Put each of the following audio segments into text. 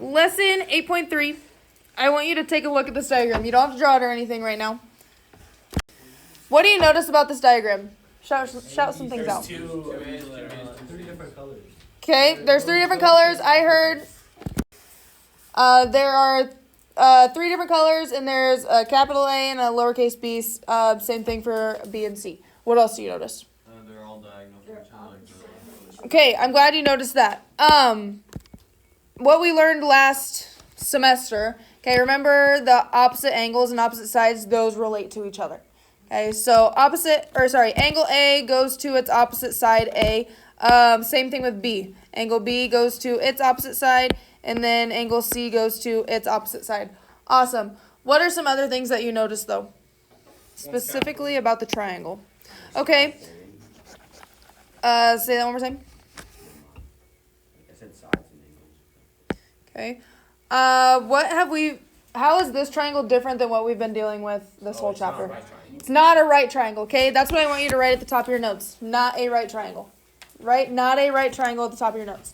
Lesson 8.3. I want you to take a look at this diagram. You don't have to draw it or anything right now. What do you notice about this diagram? Shout some things out. Three different colors. Okay, there's 3 different colors. I heard there are 3 different colors, and there's a capital A and a lowercase b. Same thing for B and C. What else do you notice? They're all diagonal from each other. Okay, I'm glad you noticed that. What we learned last semester, okay, remember the opposite angles and opposite sides, those relate to each other. Okay, so angle A goes to its opposite side A. Same thing with B. Angle B goes to its opposite side, and then angle C goes to its opposite side. Awesome. What are some other things that you noticed, though? Specifically about the triangle. Okay. Say that one more time. I said sides and angles. Okay. How is this triangle different than what we've been dealing with this whole chapter? It's not a right triangle, okay? That's what I want you to write at the top of your notes. Not a right triangle. Right? Not a right triangle at the top of your notes.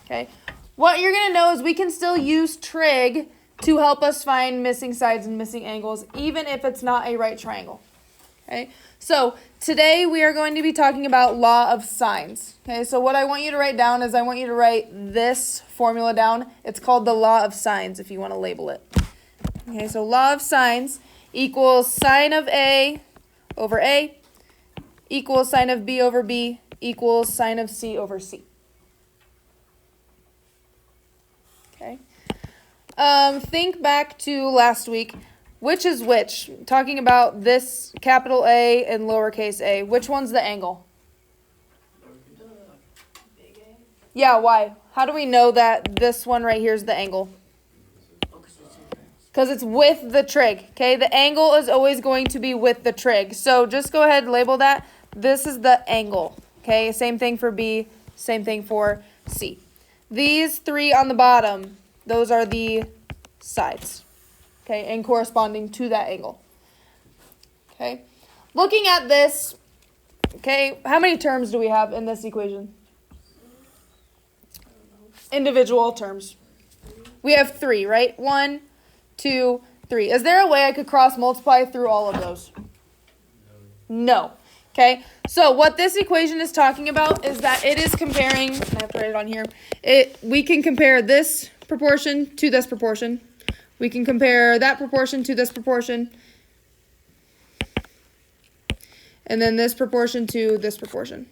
Okay? What you're going to know is we can still use trig to help us find missing sides and missing angles, even if it's not a right triangle. Okay? So, today we are going to be talking about law of sines. Okay? So, what I want you to write down is I want you to write this formula down. It's called the law of sines, if you want to label it. Okay? So, law of sines equals sine of A over A equals sine of B over B equals sine of C over C. Okay. Think back to last week. Which is which? Talking about this capital A and lowercase a. Which one's the angle? Yeah, why? How do we know that this one right here is the angle? Because it's with the trig. Okay, the angle is always going to be with the trig. So just go ahead and label that. This is the angle. Okay, same thing for B, same thing for C. These 3 on the bottom, those are the sides. Okay, and corresponding to that angle. Okay, looking at this, okay, how many terms do we have in this equation? Individual terms. We have 3, right? 1, 2, 3. Is there a way I could cross multiply through all of those? No. Okay, so what this equation is talking about is that it is comparing, I have to write it on here, we can compare this proportion to this proportion. We can compare that proportion to this proportion. And then this proportion to this proportion.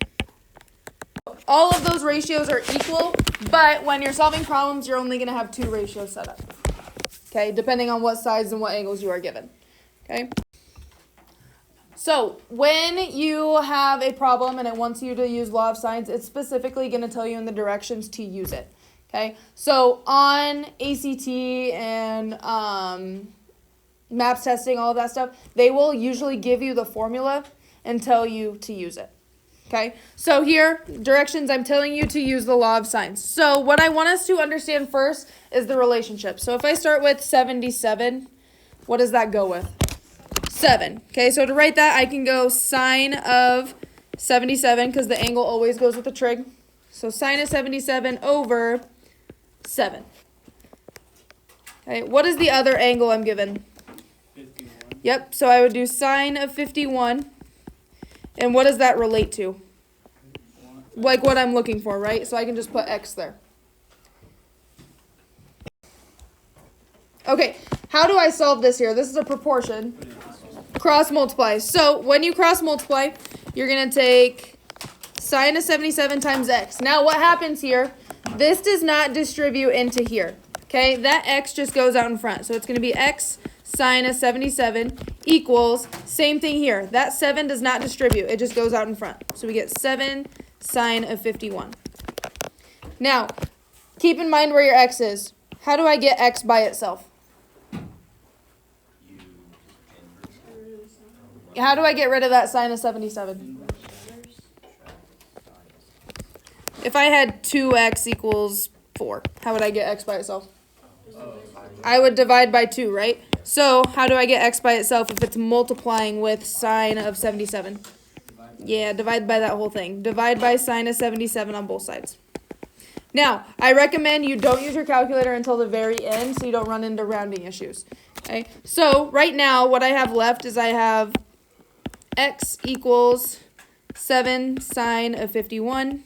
All of those ratios are equal, but when you're solving problems, you're only going to have 2 ratios set up. Okay, depending on what sides and what angles you are given. Okay. So, when you have a problem and it wants you to use law of sines, it's specifically going to tell you in the directions to use it. Okay, so on ACT and MAPS testing, all of that stuff, they will usually give you the formula and tell you to use it. Okay, so here, directions, I'm telling you to use the law of sines. So what I want us to understand first is the relationship. So if I start with 77, what does that go with? 7. Okay, so to write that, I can go sine of 77, because the angle always goes with the trig. So sine of 77 over 7. Okay, what is the other angle I'm given? 51. Yep, so I would do sine of 51. And what does that relate to? Like what I'm looking for, right? So I can just put x there. Okay, how do I solve this here? This is a proportion. Cross multiply. So when you cross multiply, you're going to take sine of 77 times x. Now what happens here? This does not distribute into here. Okay, that x just goes out in front. So it's going to be x sine of 77 equals, same thing here. That 7 does not distribute. It just goes out in front. So we get 7 sine of 51. Now, keep in mind where your x is. How do I get x by itself? How do I get rid of that sine of 77? If I had 2x equals 4, how would I get x by itself? I would divide by 2, right? So how do I get x by itself if it's multiplying with sine of 77? Yeah, divide by that whole thing. Divide by sine of 77 on both sides. Now, I recommend you don't use your calculator until the very end so you don't run into rounding issues. Okay, so right now what I have left is I have x equals 7 sine of 51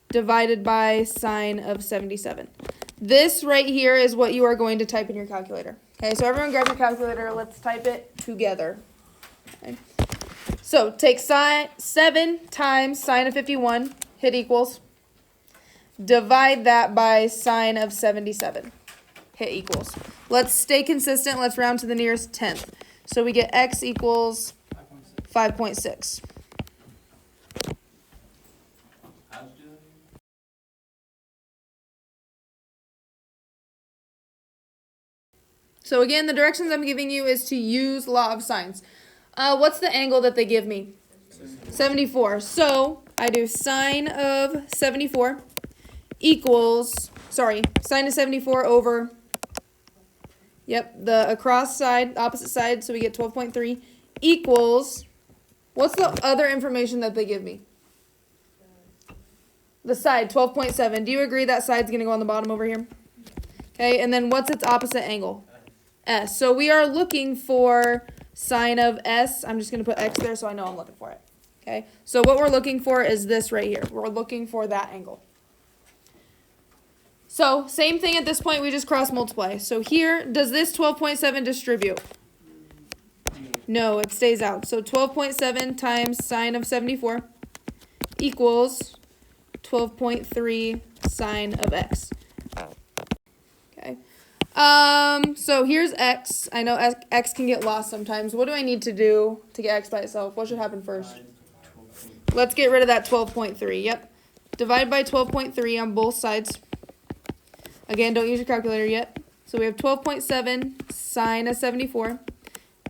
divided by sine of 77. This right here is what you are going to type in your calculator. Okay, so everyone grab your calculator. Let's type it together. Okay. So take 7 times sine of 51, hit equals. Divide that by sine of 77, hit equals. Let's stay consistent. Let's round to the nearest tenth. So we get x equals 5.6. So again, the directions I'm giving you is to use law of sines. What's the angle that they give me? 74. So I do sine of 74 equals, sine of 74 over, the across side, opposite side, so we get 12.3 equals, what's the other information that they give me? The side, 12.7. Do you agree that side's going to go on the bottom over here? Okay, and then what's its opposite angle? S. So we are looking for sine of S. I'm just going to put X there so I know I'm looking for it. Okay, so what we're looking for is this right here. We're looking for that angle. So same thing at this point, we just cross multiply. So here, does this 12.7 distribute? No, it stays out. So 12.7 times sine of 74 equals 12.3 sine of X. Okay. So here's X. I know X can get lost sometimes. What do I need to do to get X by itself? What should happen first? Let's get rid of that 12.3. Yep. Divide by 12.3 on both sides. Again, don't use your calculator yet. So we have 12.7 sine of 74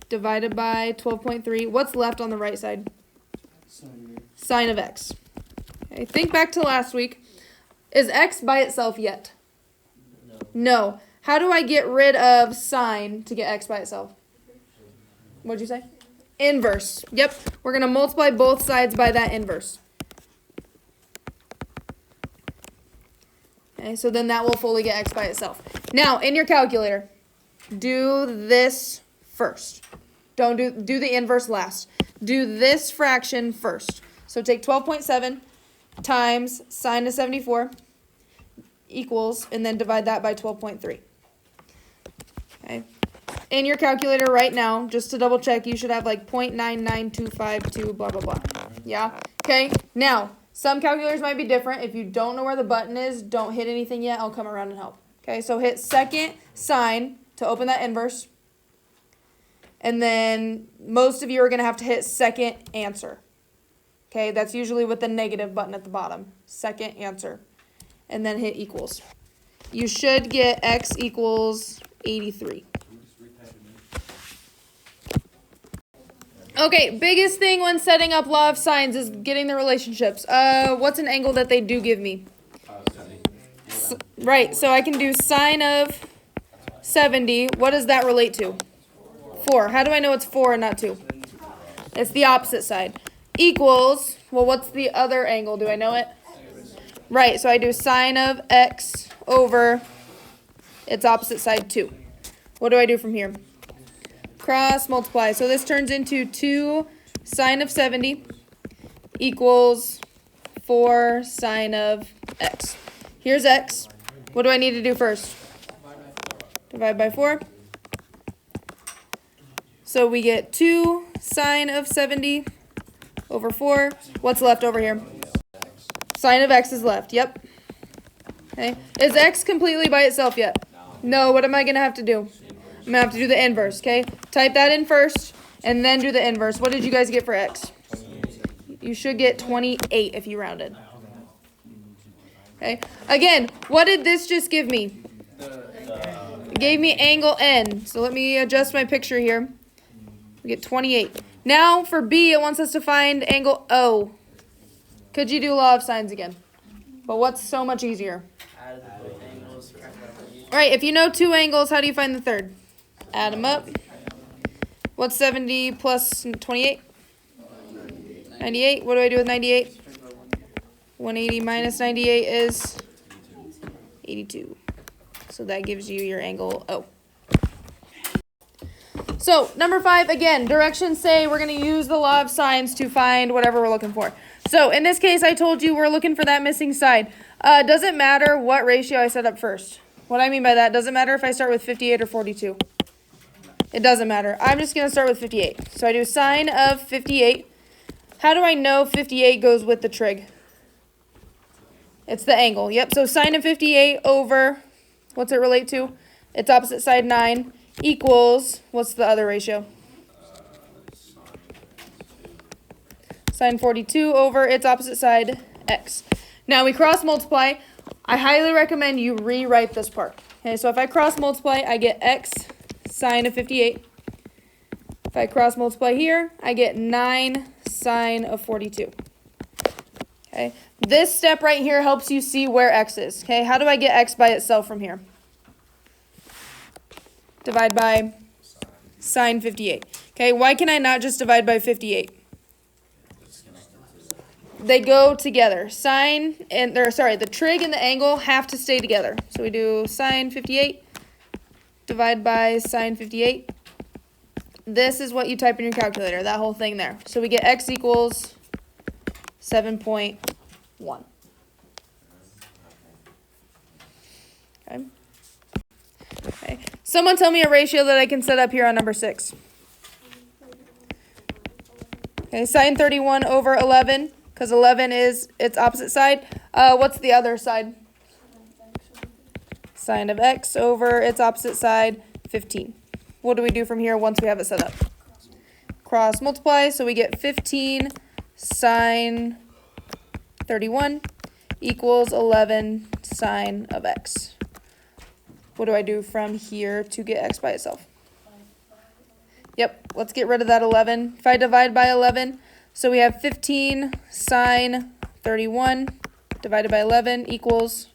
divided by 12.3. What's left on the right side? Sine of X. Okay, think back to last week. Is X by itself yet? No. How do I get rid of sine to get X by itself? What'd you say? Inverse. Yep. We're going to multiply both sides by that inverse. Okay, so then that will fully get X by itself. Now, in your calculator, do this first. Don't do the inverse last. Do this fraction first. So take 12.7 times sine of 74 equals, and then divide that by 12.3. Okay. In your calculator right now, just to double check, you should have like 0.99252, blah, blah, blah. Yeah? Okay. Now, some calculators might be different. If you don't know where the button is, don't hit anything yet. I'll come around and help. Okay, so hit second sine to open that inverse. And then most of you are going to have to hit second answer. Okay, that's usually with the negative button at the bottom. Second answer. And then hit equals. You should get X equals 83. Okay, biggest thing when setting up law of sines is getting the relationships. What's an angle that they do give me? Right, so I can do sine of 70. What does that relate to? 4. How do I know it's 4 and not 2? It's the opposite side. Equals, well, what's the other angle? Do I know it? Right, so I do sine of X over its opposite side, 2. What do I do from here? Cross multiply. So this turns into 2 sine of 70 equals 4 sine of X. Here's X. What do I need to do first? Divide by 4. So we get 2 sine of 70 over 4. What's left over here? Sine of X is left. Yep. Okay. Is X completely by itself yet? No. What am I going to have to do? I'm going to have to do the inverse, okay? Type that in first, and then do the inverse. What did you guys get for X? You should get 28 if you rounded. Okay. Again, what did this just give me? It gave me angle N. So let me adjust my picture here. We get 28. Now for B, it wants us to find angle O. Could you do law of sines again? But what's so much easier? All right, if you know 2 angles, how do you find the third? Add them up. What's 70 plus 28? 98. What do I do with 98? 180 minus 98 is 82. So that gives you your angle O. So number 5, again, directions say we're going to use the law of sines to find whatever we're looking for. So in this case, I told you we're looking for that missing side. Doesn't matter what ratio I set up first. What I mean by that, doesn't matter if I start with 58 or 42. It doesn't matter. I'm just going to start with 58. So I do sine of 58. How do I know 58 goes with the trig? It's the angle. Yep, so sine of 58 over, what's it relate to? Its opposite side 9 equals, what's the other ratio? Sine 42 over its opposite side x. Now we cross multiply. I highly recommend you rewrite this part. Okay, so if I cross multiply, I get x sine of 58. If I cross multiply here, I get 9 sine of 42. Okay, this step right here helps you see where x is. Okay, how do I get x by itself from here? Divide by sine 58. Okay, why can I not just divide by 58? They go together. Sine and the trig and the angle have to stay together. So we do sine 58 divide by sine 58. This is what you type in your calculator, that whole thing there. So we get x equals 7.1. Okay. Okay. Someone tell me a ratio that I can set up here on number 6. Okay, sine 31 over 11, because 11 is its opposite side. What's the other side? Sine of x over its opposite side, 15. What do we do from here once we have it set up? Cross multiply, so we get 15 sine 31 equals 11 sine of x. What do I do from here to get x by itself? Yep, let's get rid of that 11. If I divide by 11, so we have 15 sine 31 divided by 11 equals,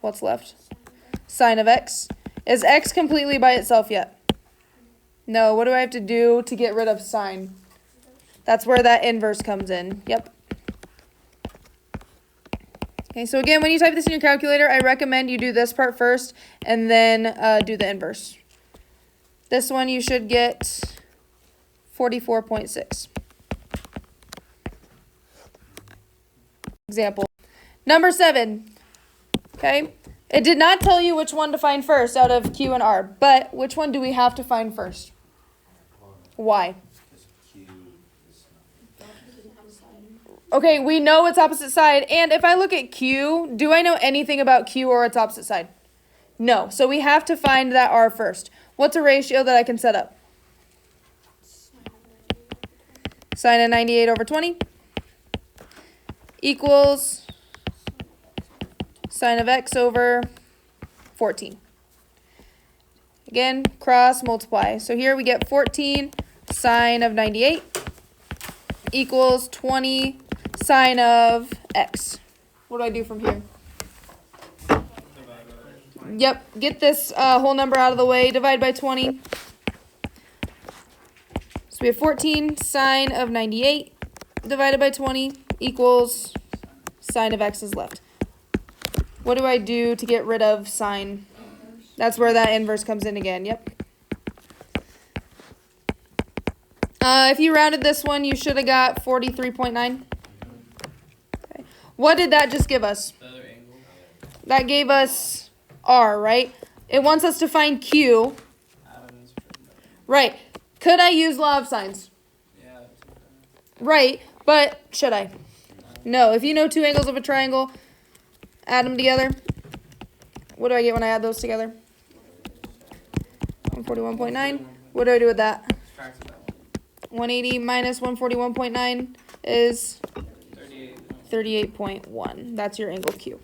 what's left? Sine of x. Is x completely by itself yet? No, what do I have to do to get rid of sine? That's where that inverse comes in. Yep. Okay, so again, when you type this in your calculator, I recommend you do this part first and then do the inverse. This one you should get 44.6. Example. Number 7. Okay. It did not tell you which one to find first out of Q and R, but which one do we have to find first? Why? Okay, we know its opposite side, and if I look at Q, do I know anything about Q or its opposite side? No, so we have to find that R first. What's a ratio that I can set up? Sine of 98 over 20 equals sine of x over 14. Again, cross multiply. So here we get 14 sine of 98 equals 20 sine of x. What do I do from here? Yep, get this whole number out of the way. Divide by 20. So we have 14 sine of 98 divided by 20 equals sine of x is left. What do I do to get rid of sine? That's where that inverse comes in again. Yep. If you rounded this one, you should have got 43.9. Okay. What did that just give us? The other angle. That gave us R, right? It wants us to find Q. Right. Could I use law of sines? Yeah. Right, but should I? No. If you know two angles of a triangle, add them together. What do I get when I add those together? 141.9. What do I do with that? 180 minus 141.9 is 38.1. That's your angle Q.